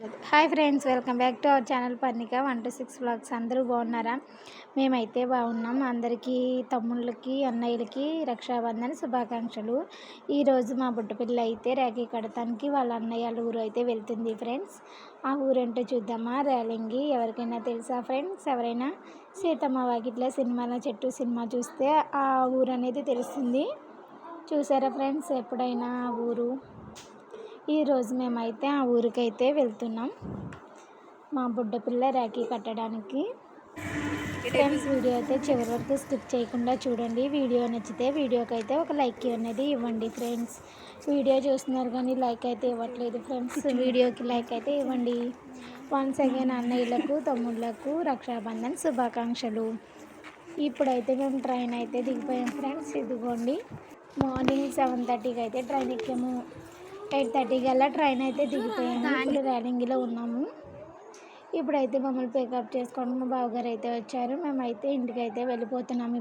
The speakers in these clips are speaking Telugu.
Hi friends, welcome back to our channel Parnika 1 to 6 vlogs. అందరూ బాగున్నారా? మేమైతే బాగున్నాం. అందరికీ తమ్ముళ్ళకి అన్నయ్యలకి రక్షాబంధన శుభాకాంక్షలు. ఈరోజు మా బుడ్డపిల్ల అయితే రాఖీ కడతానికి వాళ్ళ అన్నయ్య ఊరు అయితే వెళ్తుంది ఫ్రెండ్స్. ఆ ఊరేంటో చూద్దామా? రేలంగి. ఎవరికైనా తెలుసా ఫ్రెండ్స్? ఎవరైనా సీతమ్మ వాకిట్ల సినిమాల చెట్టు సినిమా చూస్తే ఆ ఊరు అనేది తెలుస్తుంది. చూసారా ఫ్రెండ్స్ ఎప్పుడైనా ఆ ఊరు? ఈరోజు మేమైతే ఆ ఊరికైతే వెళ్తున్నాం మా బుడ్డపిల్ల రాఖీ కట్టడానికి. ఫ్రెండ్స్, వీడియో అయితే చివరి వరకు స్కిప్ చేయకుండా చూడండి. వీడియో నచ్చితే వీడియోకి అయితే ఒక లైక్ అనేది ఇవ్వండి ఫ్రెండ్స్. వీడియో చూస్తున్నారు కానీ లైక్ అయితే ఇవ్వట్లేదు ఫ్రెండ్స్. వీడియోకి లైక్ అయితే ఇవ్వండి. వన్స్ అగైన్ అన్నయ్యలకు తమ్ముళ్ళకు రక్షాబంధన్ శుభాకాంక్షలు. ఇప్పుడైతే మేము ట్రైన్ అయితే దిగిపోయాం ఫ్రెండ్స్. ఇదిగోండి, మార్నింగ్ 7:30కి అయితే ట్రైన్ ఎక్కాము. 8:30 కల్లా ట్రైన్ అయితే దిగిపోయాము. ఇప్పుడు రేలంగిలో ఉన్నాము. ఇప్పుడైతే మమ్మల్ని పికప్ చేసుకోండి మా బావగారు అయితే వచ్చారు. మేమైతే ఇంటికి అయితే వెళ్ళిపోతున్నాము.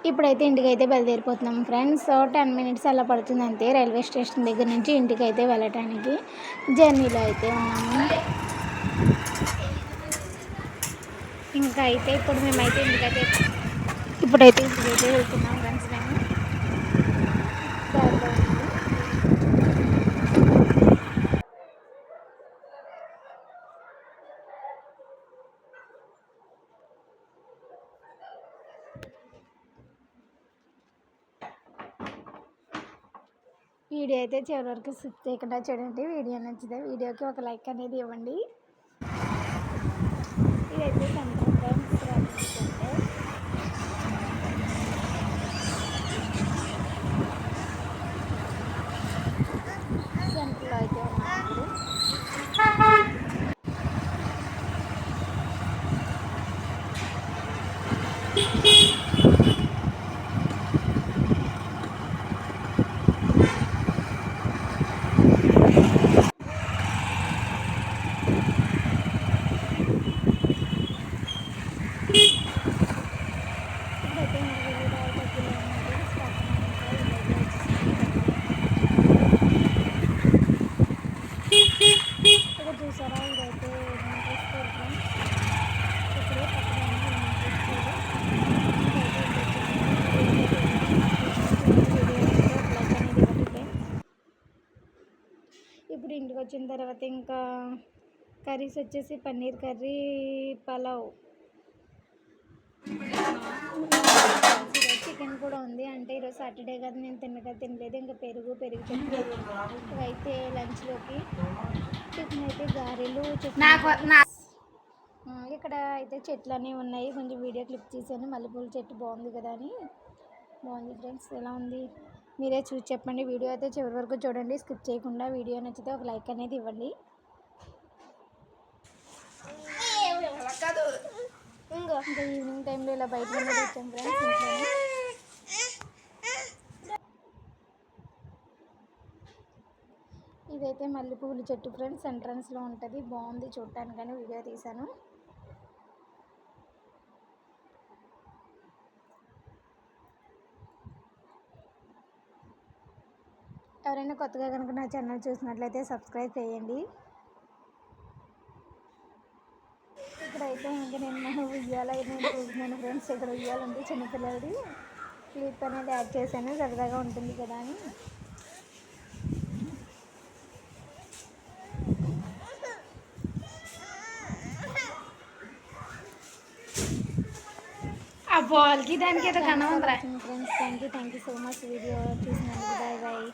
ఇప్పుడైతే ఇంటికి అయితే బయలుదేరిపోతున్నాము ఫ్రెండ్స్. 10 minutes అలా పడుతుంది అంతే రైల్వే స్టేషన్ దగ్గర నుంచి ఇంటికి అయితే వెళ్ళటానికి. జర్నీలో అయితే ఉన్నాము. ఇంకా అయితే ఇప్పుడైతే ఇంటికైతే వెళ్తున్నాం ఫ్రెండ్స్. మేము దారిలో వీడియో అయితే చివరి వరకు స్కిప్ చేయకుండా చూడండి. వీడియో నచ్చితే వీడియోకి ఒక లైక్ అనేది ఇవ్వండి. ఇదైతే సెంటర్ ఫ్రెండ్స్. సెంటర్లో అయితే ఉన్నాము. చూసారా, ఇదైతే స్కూల్ ఫ్రెండ్స్. ఇప్పుడే ఇప్పుడు ఇంటికి వచ్చిన తర్వాత ఇంకా కర్రీస్ వచ్చేసి పన్నీర్ కర్రీ, పలావ్, చికెన్ కూడా ఉంది. అంటే ఈరోజు సాటర్డే కదా, నేను తినలేదు. ఇంకా పెరుగు చెట్టు. ఇవైతే లంచ్లోకి చికెన్ అయితే గారెలు. ఇక్కడ అయితే చెట్లు అన్నీ ఉన్నాయి. కొంచెం వీడియో క్లిప్ తీసాను. మల్లెపూల చెట్టు బాగుంది కదా అని. బాగుంది ఫ్రెండ్స్. ఎలా ఉంది మీరే చూసి చెప్పండి. వీడియో అయితే చివరి వరకు చూడండి స్కిప్ చేయకుండా. వీడియో నచ్చితే ఒక లైక్ అనేది ఇవ్వండి. ఇంకా ఈవినింగ్ టైంలో ఇలా బయట అనేది వచ్చాం ఫ్రెండ్స్. ఇంట్లోనే ఇదైతే మల్లెపూల చెట్టు ఫ్రెండ్స్. ఎంట్రన్స్లో ఉంటుంది. బాగుంది చూడటానికని వీడియో తీశాను. ఎవరైనా కొత్తగా కనుక నా ఛానల్ చూసినట్లయితే సబ్స్క్రైబ్ చేయండి. ఇక్కడైతే ఇంకా నేను ఉయ్యాల చూస్తున్నాను ఫ్రెండ్స్. ఇక్కడ ఉయ్యాలంటే చిన్నపిల్లలది క్లిప్ అనేది యాడ్ చేశాను, సరదాగా ఉంటుంది కదా అని. ఆ బాల్కి దానికి ఏదో కనవంతరా friends. Thank you so much video చూసినందుకు. Bye bye.